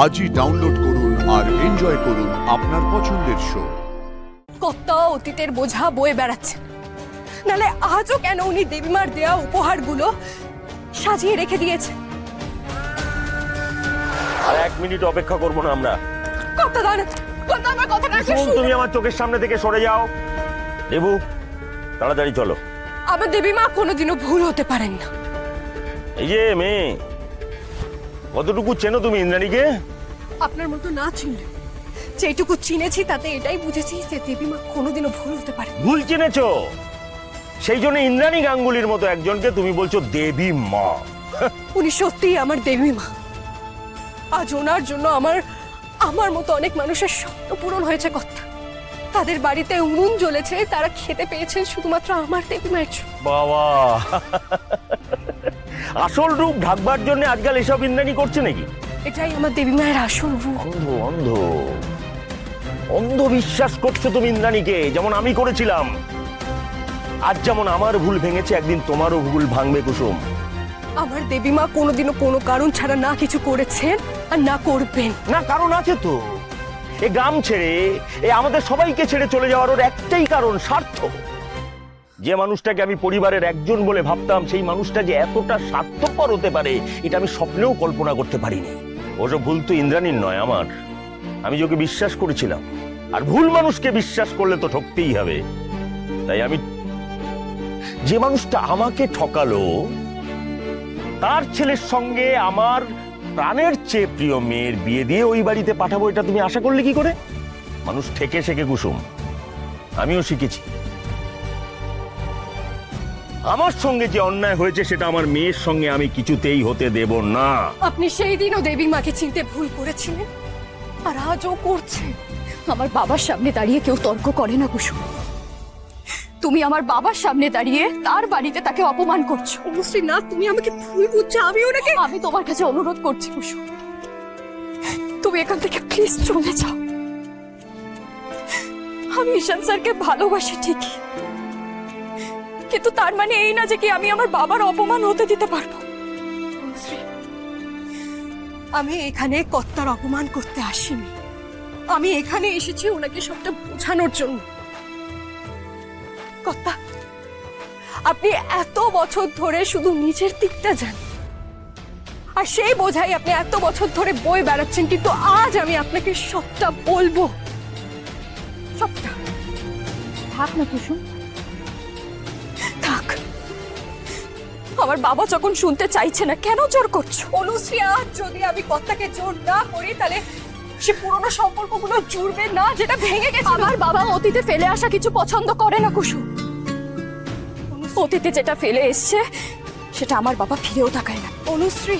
আজই ডাউনলোড করুন আর এনজয় করুন আপনার পছন্দের শো। কত অতীতের বোঝা বয়ে বেড়াচ্ছে, নালে আজও কেন উনি দেবীমার দেয়া উপহারগুলো সাজিয়ে রেখে দিয়েছে। আর 1 মিনিট অপেক্ষা করবো না আমরা। কত দাঁড়ান, কত আমার কথাটা শুনুন, তুমি আমার চোখের সামনে থেকে সরে যাও। দেবু, তাড়াতাড়ি চলো। আমার দেবীমা কোনোদিনও ভুল হতে পারেন না। এই যে মেয়ে, কতটুকু চেনো তুমি ইন্দ্রাণীকে? আপনার মতো না চিনলে যেটুকু চিনেছি তাতে এটাই বুঝেছি যে দেবীমা কোনোদিনও ভুল হতে পারে। ভুল চিনেছো, সেই জন্য ইন্দ্রাণী গাঙ্গুলির মতো একজনকে তুমি বলছো দেবী মা। উনি সত্যিই আমার দেবীমা। আজ ওনার জন্য আমার মতো অনেক মানুষের স্বপ্ন পূরণ হয়েছে। কথা তাদের বাড়িতে উনুন জ্বলেছে, তারা খেতে পেয়েছেন শুধুমাত্র আমার দেবীমায়ের জন্য। বাবা, আসল রূপ ঢাকবার জন্য আজকাল এসব ইন্দ্রাণী করছে নাকি? এটাই আমার দেবীমায়ের আসল রূপ। অন্ধ অন্ধ অন্ধ বিশ্বাস করছো তুমি ইন্দ্রাণীকে, যেমন আমি করেছিলাম। আজ যেমন আমার ভুল ভেঙেছে, একদিন তোমারও ভুল ভাঙবে কুসুম। আমার দেবীমা কোনোদিনও কোনো কারণ ছাড়া না কিছু করেছেন আর না করবেন। না, কারণ আছে তো। এই গ্রাম ছেড়ে, আমাদের সবাইকে ছেড়ে চলে যাওয়ার ওর একটাই কারণ, স্বার্থ। যে মানুষটাকে আমি পরিবারের একজন বলে ভাবতাম, সেই মানুষটা যে এতটা স্বার্থপর হতে পারে এটা আমি স্বপ্নেও কল্পনা করতে পারিনি। ওসব ভুল তো ইন্দ্রাণীর নয়, আমার। আমি ওকে বিশ্বাস করেছিলাম, আর ভুল মানুষকে বিশ্বাস করলে তো ঠকতেই হবে। তাই আমি যে মানুষটা আমাকে ঠকালো তার ছেলের সঙ্গে আমার প্রাণের চেয়ে প্রিয় মেয়ের বিয়ে দিয়ে ওই বাড়িতে পাঠাবো, এটা তুমি আশা করলে কি করে? মানুষ ঠেকে শেখে কুসুম, আমিও শিখেছি। আমার সঙ্গে যে অন্যায় হয়েছে সেটা আমার মেয়ের সঙ্গে আমি কিছুতেই হতে দেব না। আপনি সেই দিনও দেবীমাকে চিনতে ভুল করেছিলেন, আর আজও করছেন। আমার বাবার সামনে দাঁড়িয়ে কেউ তর্ক করে না কুসুম। তুমি আমার বাবার সামনে দাঁড়িয়ে তার বাড়িতে তাকে অপমান করছো। অনুশ্রী না, তুমি আমাকে ভুল বুঝছো। আমি তোমার কাছে অনুরোধ করছি কুসুম, তুমি এখান থেকে প্লিজ চলে যাও। আমি ঈশান স্যারকে ভালোবাসি ঠিকই, কিন্তু তার মানে এই না যে কি আমি আমার বাবার অপমান হতে দিতে পারবো। অনুশ্রী, আমি এখানে কর্তার অপমান করতে আসিনি। আমি এখানে এসেছি ওনাকে সবটা বোঝানোর জন্য। কর্তা, আপনি এত বছর ধরে শুধু নিজের দিকটা জানেন, আর সেই বোঝাই আপনি এত বছর ধরে বয়ে বেড়াচ্ছেন। কিন্তু আজ আমি আপনাকে সবটা বলবো, সবটা। থাক না কুসুম, থাক। আমার বাবা যখন শুনতে চাইছে না, কেন জোর করছো? অনুশ্রী, আজ যদি আমি কর্তাকে জোর না করি তাহলে সে পুরনো সম্পর্কগুলো জুড়বে না যেটা ভেঙে গেছে। আমার বাবা অতীতে ফেলে আসা কিছু পছন্দ করে না কুসুম। অতীতে যেটা ফেলে এসছে সেটা আমার বাবা ফিরেও তাকায় না। অনুশ্রী,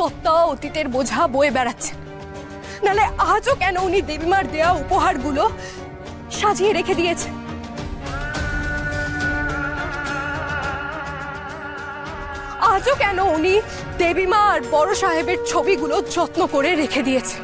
কত অতীতের বোঝা বয়ে বেড়াচ্ছে, নালে আজও কেন উনি দেবীমার দেয়া উপহারগুলো সাজিয়ে রেখে দিয়েছে। আজও কেন উনি দেবীমা আর বড় সাহেবের ছবিগুলো যত্ন করে রেখে দিয়েছে।